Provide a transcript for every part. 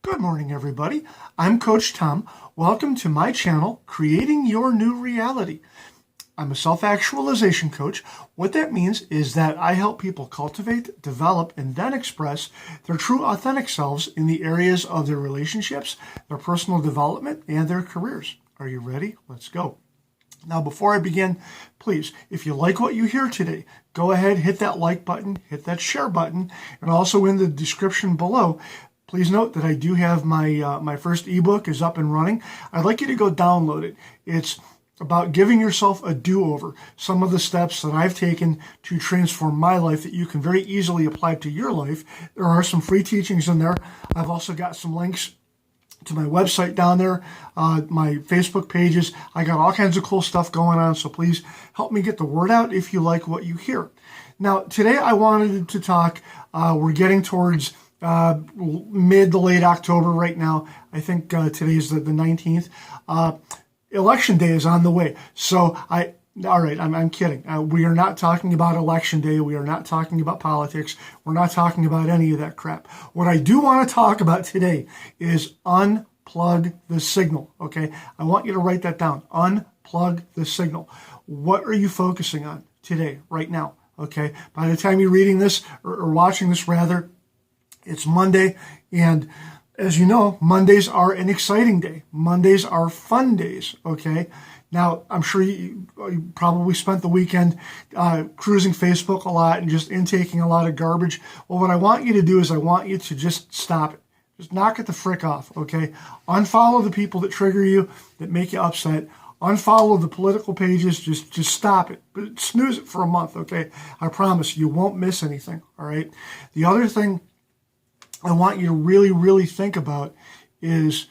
Good morning, everybody. I'm Coach Tom. Welcome to my channel, Creating Your New Reality. I'm a self-actualization coach. What that means is that I help people cultivate, develop, and then express their true authentic selves in the areas of their relationships, their personal development, and their careers. Are you ready? Let's go. Now, before I begin, please, if you like what you hear today, go ahead, hit that like button, hit that share button, and also in the description below, please note that I do have my first ebook is up and running. I'd like you to go download it. It's about giving yourself a do-over. Some of the steps that I've taken to transform my life that you can very easily apply to your life. There are some free teachings in there. I've also got some links to my website down there, my Facebook pages. I got all kinds of cool stuff going on, so please help me get the word out if you like what you hear. Now, today I wanted to talk, we're getting towards mid to late October right now. I think today's the 19th. Election day is on the way. So all right, I'm kidding. We are not talking about election day. We are not talking about politics. We're not talking about any of that crap. What I do want to talk about today is unplug the signal, okay? I want you to write that down. Unplug the signal. What are you focusing on today, right now, okay? By the time you're reading this or watching this, rather, it's Monday, and as you know, Mondays are an exciting day. Mondays are fun days, okay? Now, I'm sure you probably spent the weekend cruising Facebook a lot and just intaking a lot of garbage. Well, what I want you to do is I want you to just stop it. Just knock it the frick off, okay? Unfollow the people that trigger you, that make you upset. Unfollow the political pages. Just stop it. But snooze it for a month, okay? I promise you won't miss anything, all right? The other thing I want you to really, really think about is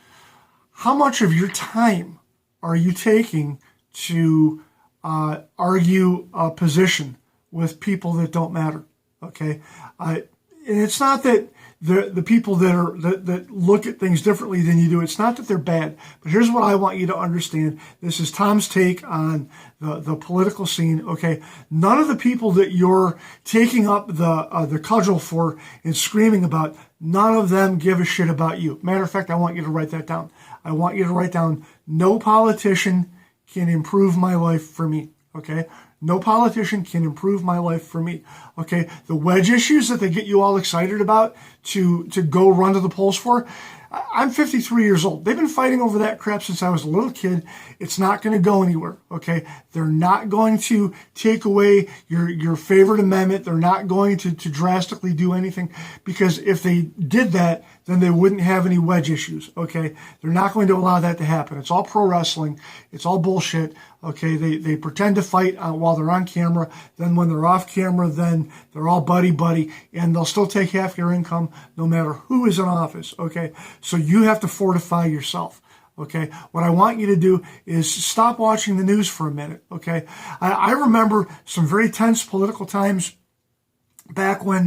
how much of your time are you taking to argue a position with people that don't matter? Okay, and it's not that the people that look at things differently than you do, it's not that they're bad. But here's what I want you to understand. This is Tom's take on the political scene. Okay, none of the people that you're taking up the cudgel for and screaming about, none of them give a shit about you. Matter of fact, I want you to write that down. I want you to write down, no politician can improve my life for me, okay? No politician can improve my life for me, okay? The wedge issues that they get you all excited about to go run to the polls for, I'm 53 years old. They've been fighting over that crap since I was a little kid. It's not going to go anywhere, okay? They're not going to take away your favorite amendment. They're not going to drastically do anything, because if they did that, then they wouldn't have any wedge issues, okay? They're not going to allow that to happen. It's all pro wrestling. It's all bullshit, okay? They pretend to fight while they're on camera. Then when they're off camera, then they're all buddy-buddy, and they'll still take half your income no matter who is in office, okay? So you have to fortify yourself, okay? What I want you to do is stop watching the news for a minute, okay? I remember some very tense political times back when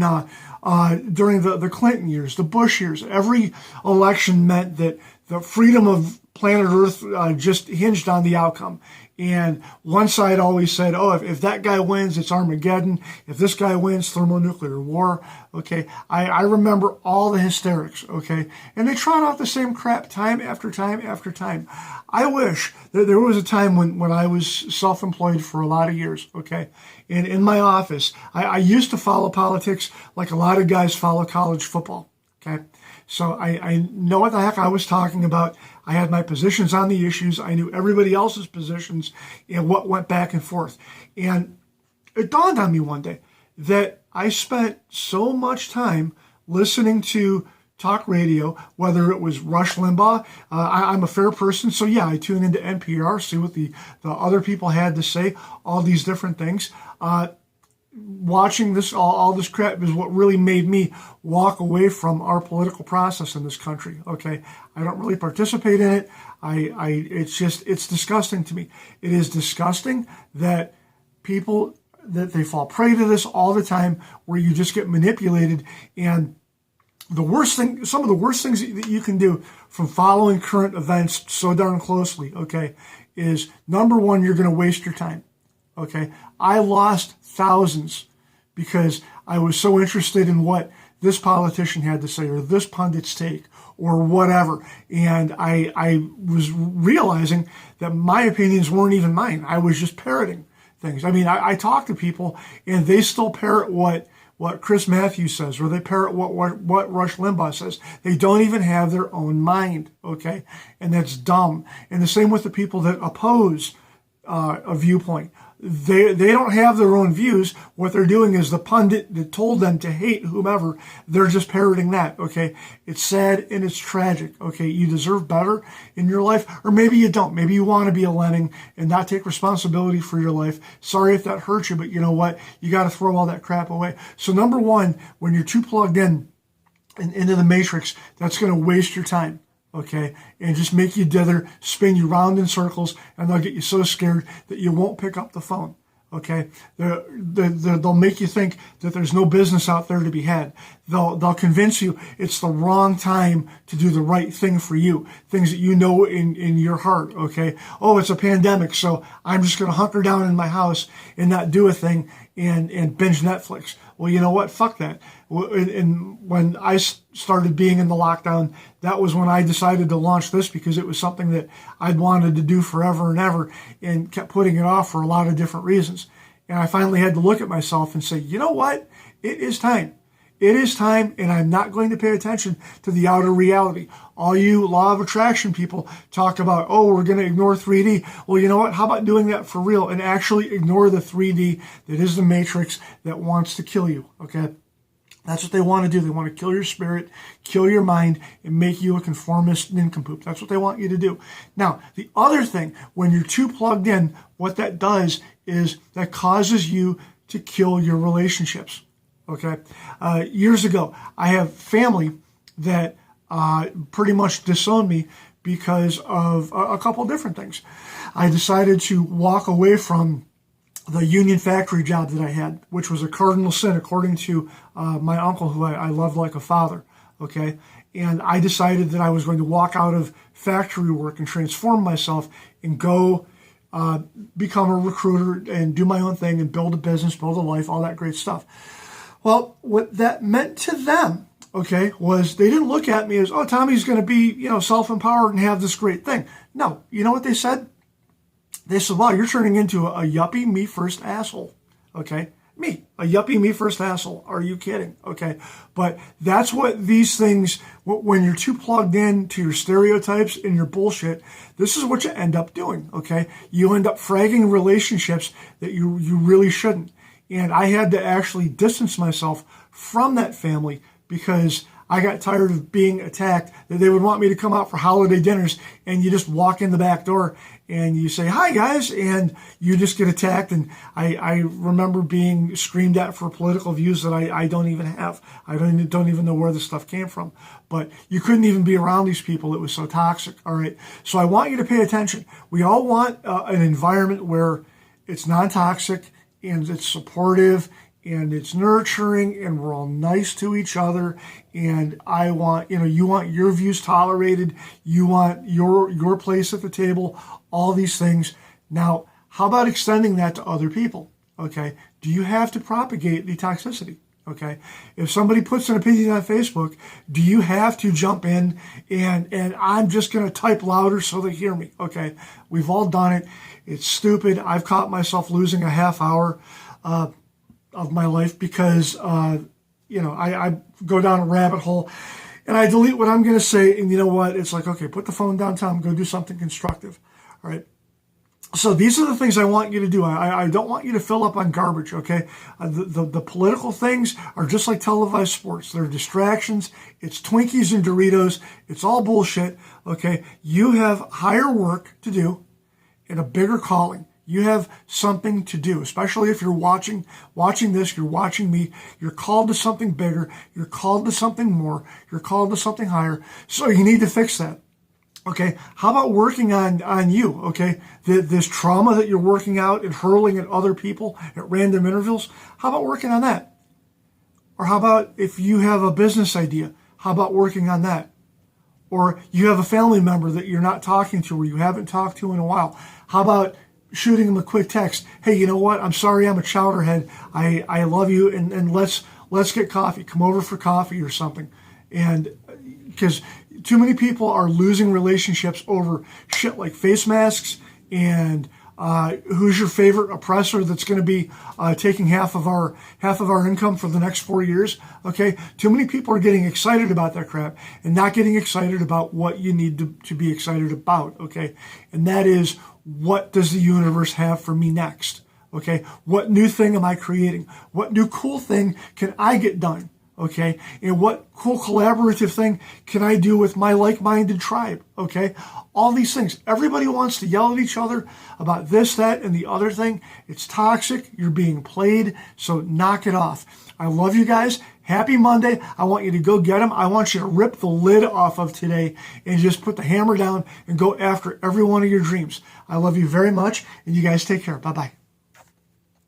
during the Clinton years, the Bush years. Every election meant that the freedom of planet Earth just hinged on the outcome. And one side always said, oh, if that guy wins, it's Armageddon. If this guy wins, thermonuclear war. Okay, I remember all the hysterics, okay? And they trot out the same crap time after time after time. I wish that there was a time when I was self-employed for a lot of years, okay? And in my office, I used to follow politics like a lot of guys follow college football, okay? So I know what the heck I was talking about. I had my positions on the issues. I knew everybody else's positions and what went back and forth. And it dawned on me one day that I spent so much time listening to talk radio, whether it was Rush Limbaugh. I'm a fair person, so yeah, I tune into NPR, see what the other people had to say, all these different things. Watching this, all this crap is what really made me walk away from our political process in this country, okay? I don't really participate in it. It's disgusting to me. It is disgusting that people, that they fall prey to this all the time, where you just get manipulated. And the worst thing, some of the worst things that you can do from following current events so darn closely, okay, is number one, you're going to waste your time. Okay, I lost thousands because I was so interested in what this politician had to say, or this pundit's take, or whatever. And I was realizing that my opinions weren't even mine. I was just parroting things. I mean, I talk to people and they still parrot what Chris Matthews says, or they parrot what Rush Limbaugh says. They don't even have their own mind, okay? And that's dumb. And the same with the people that oppose a viewpoint. They don't have their own views. What they're doing is the pundit that told them to hate whomever, they're just parroting that, okay? It's sad and it's tragic, okay? You deserve better in your life, or maybe you don't. Maybe you want to be a lemming and not take responsibility for your life. Sorry if that hurts you, but you know what? You got to throw all that crap away. So number one, when you're too plugged in and into the matrix, that's going to waste your time. Okay, and just make you dither, spin you round in circles, and they'll get you so scared that you won't pick up the phone. Okay, they'll make you think that there's no business out there to be had. They'll convince you it's the wrong time to do the right thing for you. Things that you know in your heart. Okay, oh, it's a pandemic, so I'm just going to hunker down in my house and not do a thing and binge Netflix. Well, you know what? Fuck that. And when I started being in the lockdown, that was when I decided to launch this, because it was something that I'd wanted to do forever and ever and kept putting it off for a lot of different reasons. And I finally had to look at myself and say, you know what? It is time. It is time, and I'm not going to pay attention to the outer reality. All you law of attraction people talk about, oh, we're going to ignore 3D. Well, you know what? How about doing that for real and actually ignore the 3D that is the matrix that wants to kill you, okay? That's what they want to do. They want to kill your spirit, kill your mind, and make you a conformist nincompoop. That's what they want you to do. Now, the other thing, when you're too plugged in, what that does is that causes you to kill your relationships. Okay. Years ago, I have family that pretty much disowned me because of a couple different things. I decided to walk away from the union factory job that I had, which was a cardinal sin according to my uncle, who I loved like a father. Okay. And I decided that I was going to walk out of factory work and transform myself and go become a recruiter and do my own thing and build a business, build a life, all that great stuff. Well, what that meant to them, okay, was they didn't look at me as, oh, Tommy's going to be, self-empowered and have this great thing. No, you know what they said? They said, wow, you're turning into a yuppie, me first asshole, okay? Me, a yuppie, me first asshole. Are you kidding? Okay, but that's what these things, when you're too plugged in to your stereotypes and your bullshit, this is what you end up doing, okay? You end up fragging relationships that you really shouldn't. And I had to actually distance myself from that family because I got tired of being attacked, that they would want me to come out for holiday dinners and you just walk in the back door and you say, hi guys, and you just get attacked. And I remember being screamed at for political views that I don't even have. I don't even know where this stuff came from. But you couldn't even be around these people. It was so toxic. All right. So I want you to pay attention. We all want an environment where it's non-toxic, and it's supportive, and it's nurturing, and we're all nice to each other. And I want, you want your views tolerated. You want your place at the table, all these things. Now, how about extending that to other people? Okay. Do you have to propagate the toxicity? Okay. If somebody puts an opinion on Facebook, do you have to jump in and I'm just going to type louder so they hear me? Okay. We've all done it. It's stupid. I've caught myself losing a half hour of my life because, I go down a rabbit hole and I delete what I'm going to say. And you know what? It's like, okay, put the phone down, Tom, go do something constructive. All right. So these are the things I want you to do. I don't want you to fill up on garbage, okay? The political things are just like televised sports. They're distractions. It's Twinkies and Doritos. It's all bullshit, okay? You have higher work to do and a bigger calling. You have something to do, especially if you're watching this, you're watching me. You're called to something bigger. You're called to something more. You're called to something higher. So you need to fix that. Okay, how about working on you, okay? This trauma that you're working out and hurling at other people at random intervals, how about working on that? Or how about if you have a business idea, how about working on that? Or you have a family member that you're not talking to or you haven't talked to in a while, how about shooting them a quick text? Hey, you know what? I'm sorry I'm a chowderhead. I love you and let's get coffee. Come over for coffee or something. And because too many people are losing relationships over shit like face masks and who's your favorite oppressor that's going to be taking half of our income for the next 4 years. Okay, too many people are getting excited about that crap and not getting excited about what you need to be excited about. Okay, and that is, what does the universe have for me next? Okay, what new thing am I creating? What new cool thing can I get done? Okay, and what cool collaborative thing can I do with my like-minded tribe? Okay, all these things. Everybody wants to yell at each other about this, that, and the other thing. It's toxic. You're being played, so knock it off. I love you guys. Happy Monday. I want you to go get them. I want you to rip the lid off of today and just put the hammer down and go after every one of your dreams. I love you very much, and you guys take care. Bye-bye.